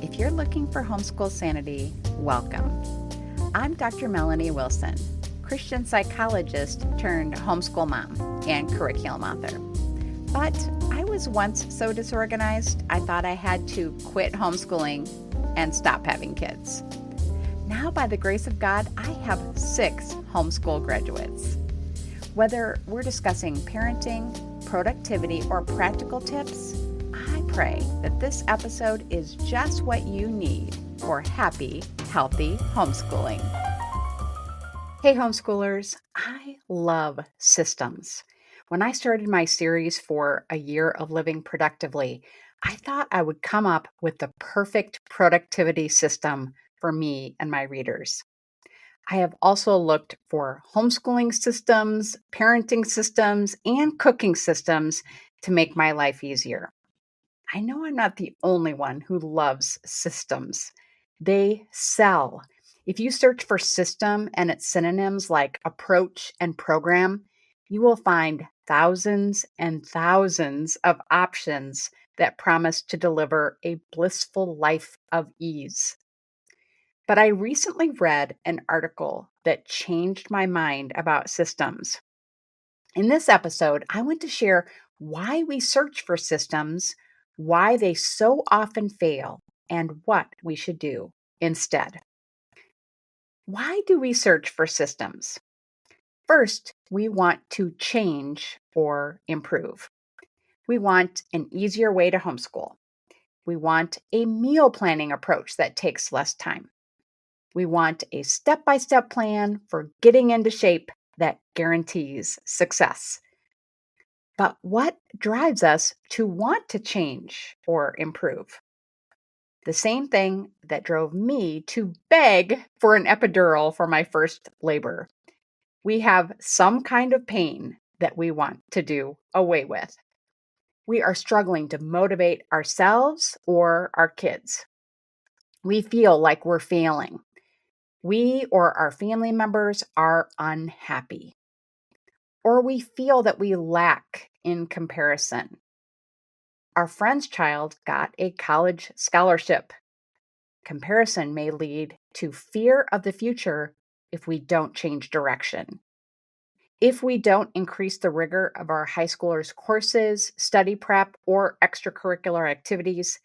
If you're looking for homeschool sanity, welcome. I'm Dr. Melanie Wilson, Christian psychologist turned homeschool mom and curriculum author. But I was once so disorganized, I thought I had to quit homeschooling and stop having kids. Now, by the grace of God, I have 6 homeschool graduates. Whether we're discussing parenting, productivity, or practical tips, I pray that this episode is just what you need for happy, healthy homeschooling. Hey homeschoolers, I love systems. When I started my series for A Year of Living Productively, I thought I would come up with the perfect productivity system for me and my readers. I have also looked for homeschooling systems, parenting systems, and cooking systems to make my life easier. I know I'm not the only one who loves systems. They sell. If you search for system and its synonyms like approach and program, you will find thousands and thousands of options that promise to deliver a blissful life of ease. But I recently read an article that changed my mind about systems. In this episode, I want to share why we search for systems, why they so often fail, and what we should do instead. Why do we search for systems? First, we want to change or improve. We want an easier way to homeschool. We want a meal planning approach that takes less time. We want a step-by-step plan for getting into shape that guarantees success. But what drives us to want to change or improve? The same thing that drove me to beg for an epidural for my first labor. We have some kind of pain that we want to do away with. We are struggling to motivate ourselves or our kids. We feel like we're failing. We or our family members are unhappy. Or we feel that we lack in comparison. Our friend's child got a college scholarship. Comparison may lead to fear of the future if we don't change direction. If we don't increase the rigor of our high schoolers' courses, study prep, or extracurricular activities,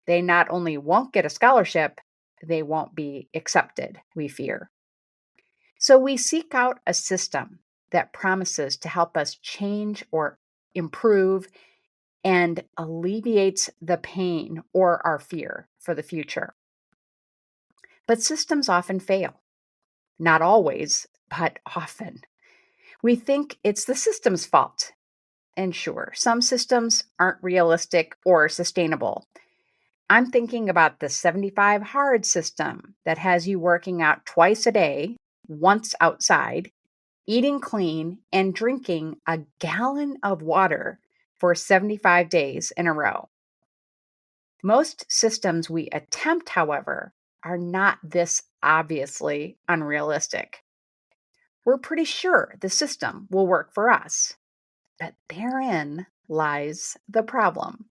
they not only won't get a scholarship, they won't be accepted, we fear. So we seek out a system that promises to help us change or improve and alleviates the pain or our fear for the future. But systems often fail. Not always, but often. We think it's the system's fault. And sure, some systems aren't realistic or sustainable. I'm thinking about the 75 hard system that has you working out twice a day, once outside, eating clean, and drinking a gallon of water for 75 days in a row. Most systems we attempt, however, are not this obviously unrealistic. We're pretty sure the system will work for us, but therein lies the problem.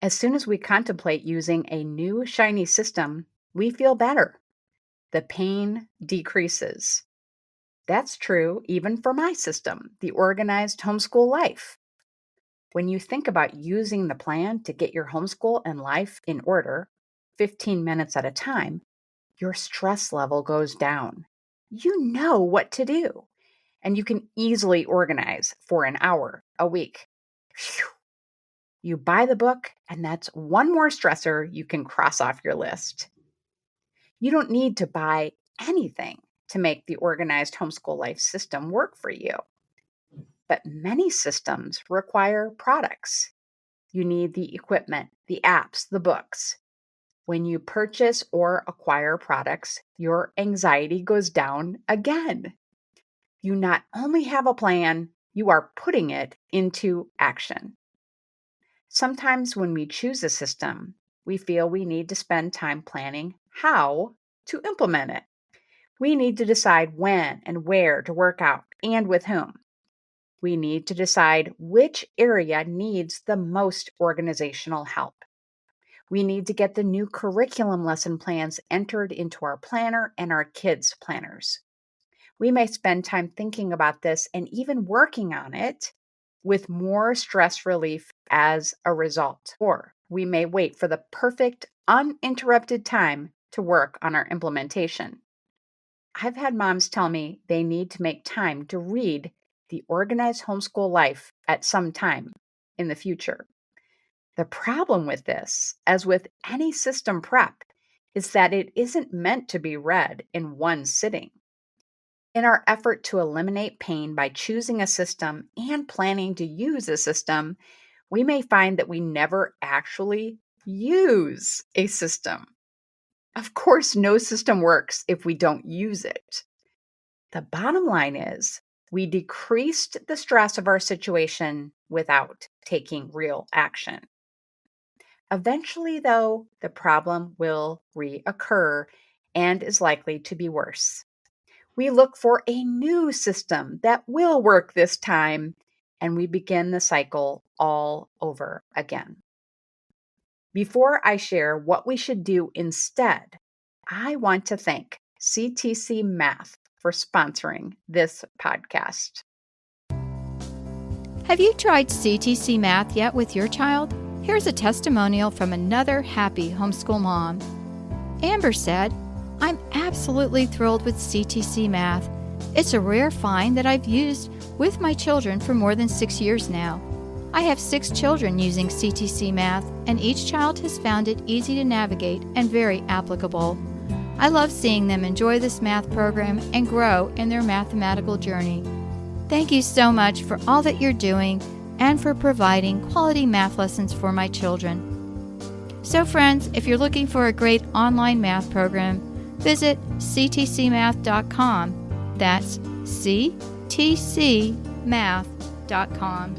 As soon as we contemplate using a new shiny system, we feel better. The pain decreases. That's true even for my system, the organized homeschool life. When you think about using the plan to get your homeschool and life in order, 15 minutes at a time, your stress level goes down. You know what to do, and you can easily organize for an hour a week. Phew. You buy the book, and that's one more stressor you can cross off your list. You don't need to buy anything to make the organized homeschool life system work for you. But many systems require products. You need the equipment, the apps, the books. When you purchase or acquire products, your anxiety goes down again. You not only have a plan, you are putting it into action. Sometimes when we choose a system, we feel we need to spend time planning how to implement it. We need to decide when and where to work out and with whom. We need to decide which area needs the most organizational help. We need to get the new curriculum lesson plans entered into our planner and our kids' planners. We may spend time thinking about this and even working on it with more stress relief as a result. Or we may wait for the perfect, uninterrupted time to work on our implementation. I've had moms tell me they need to make time to read The Organized Homeschool Life at some time in the future. The problem with this, as with any system prep, is that it isn't meant to be read in one sitting. In our effort to eliminate pain by choosing a system and planning to use a system, we may find that we never actually use a system. Of course, no system works if we don't use it. The bottom line is we decreased the stress of our situation without taking real action. Eventually, though, the problem will reoccur and is likely to be worse. We look for a new system that will work this time, and we begin the cycle all over again. Before I share what we should do instead, I want to thank CTC Math for sponsoring this podcast. Have you tried CTC Math yet with your child? Here's a testimonial from another happy homeschool mom. Amber said, "I'm absolutely thrilled with CTC Math. It's a rare find that I've used with my children for more than 6 years now. I have 6 children using CTC Math, and each child has found it easy to navigate and very applicable. I love seeing them enjoy this math program and grow in their mathematical journey. Thank you so much for all that you're doing and for providing quality math lessons for my children." So friends, if you're looking for a great online math program, visit ctcmath.com. That's ctcmath.com.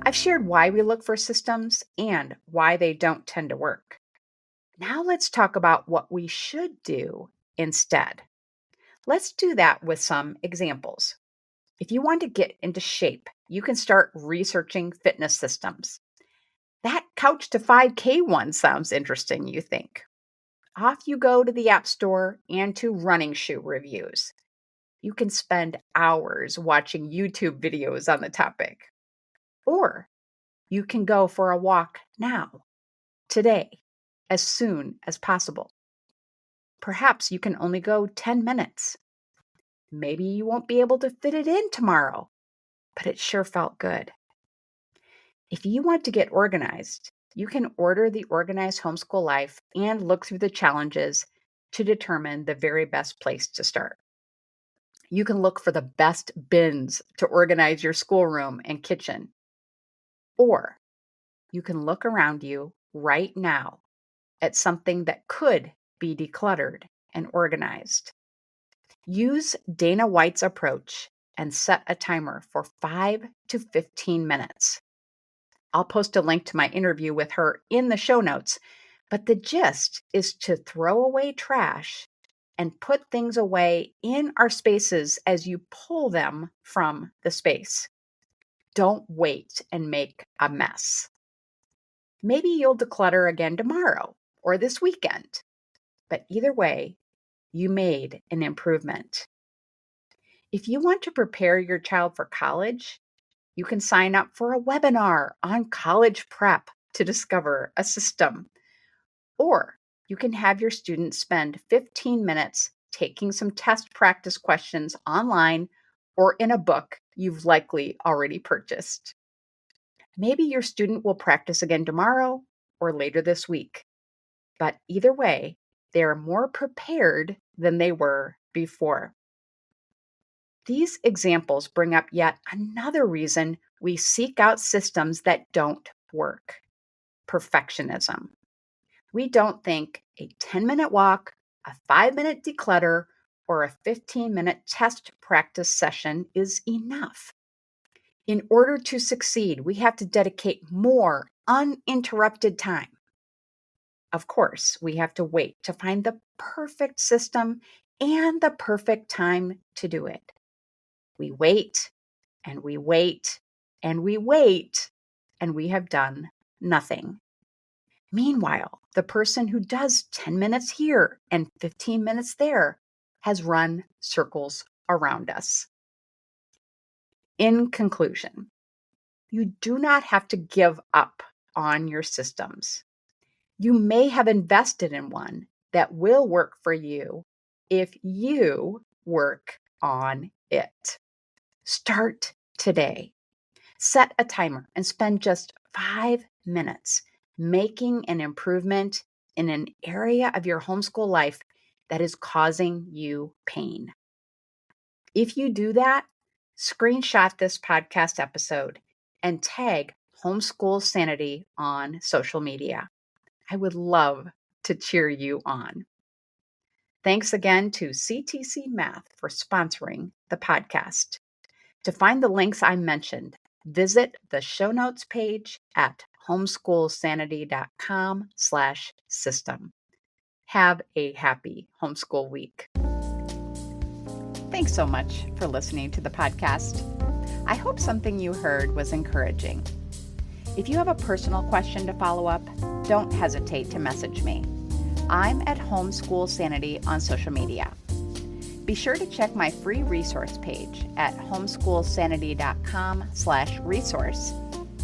I've shared why we look for systems and why they don't tend to work. Now let's talk about what we should do instead. Let's do that with some examples. If you want to get into shape, you can start researching fitness systems. That Couch to 5K one sounds interesting, you think. Off you go to the App Store and to running shoe reviews. You can spend hours watching YouTube videos on the topic. Or you can go for a walk now, today, as soon as possible. Perhaps you can only go 10 minutes. Maybe you won't be able to fit it in tomorrow, but it sure felt good. If you want to get organized, you can order the Organized Homeschool Life and look through the challenges to determine the very best place to start. You can look for the best bins to organize your schoolroom and kitchen. Or you can look around you right now at something that could be decluttered and organized. Use Dana White's approach and set a timer for 5 to 15 minutes. I'll post a link to my interview with her in the show notes, but the gist is to throw away trash and put things away in our spaces as you pull them from the space. Don't wait and make a mess. Maybe you'll declutter again tomorrow or this weekend, but either way, you made an improvement. If you want to prepare your child for college, you can sign up for a webinar on college prep to discover a system. Or you can have your students spend 15 minutes taking some test practice questions online or in a book you've likely already purchased. Maybe your student will practice again tomorrow or later this week. But either way, they are more prepared than they were before. These examples bring up yet another reason we seek out systems that don't work: perfectionism. We don't think a 10-minute walk, a 5-minute declutter, or a 15-minute test practice session is enough. In order to succeed, we have to dedicate more uninterrupted time. Of course, we have to wait to find the perfect system and the perfect time to do it. We wait and we wait and we wait, and we have done nothing. Meanwhile, the person who does 10 minutes here and 15 minutes there has run circles around us. In conclusion, you do not have to give up on your systems. You may have invested in one that will work for you if you work on it. Start today. Set a timer and spend just 5 minutes making an improvement in an area of your homeschool life that is causing you pain. If you do that, screenshot this podcast episode and tag Homeschool Sanity on social media. I would love to cheer you on. Thanks again to CTC Math for sponsoring the podcast. To find the links I mentioned, visit the show notes page at homeschoolsanity.com/system. Have a happy homeschool week. Thanks so much for listening to the podcast. I hope something you heard was encouraging. If you have a personal question to follow up, don't hesitate to message me. I'm at Homeschool Sanity on social media. Be sure to check my free resource page at homeschoolsanity.com/resource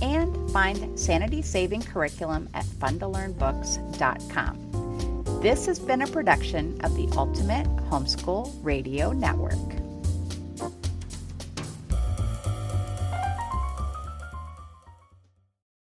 and find Sanity Saving Curriculum at funtolearnbooks.com. This has been a production of the Ultimate Homeschool Radio Network.